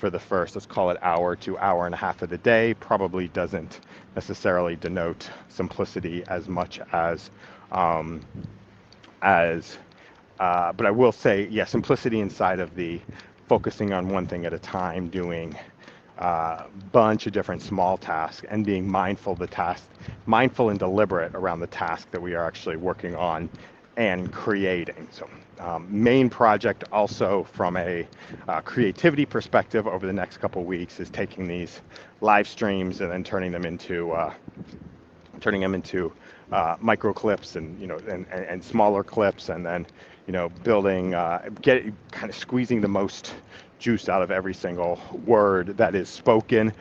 for the first, let's call it hour to hour and a half of the day, probably doesn't necessarily denote simplicity as much um, as but I will say, yeah, simplicity inside of the focusing on one thing at a time, doing a bunch of different small tasks and being mindful of the task, mindful and deliberate around the task that we are actually working on and creating. So main project also from a creativity perspective over the next couple weeks is taking these live streams and then turning them into micro clips and and smaller clips, and then building get kind of squeezing the most juice out of every single word that is spoken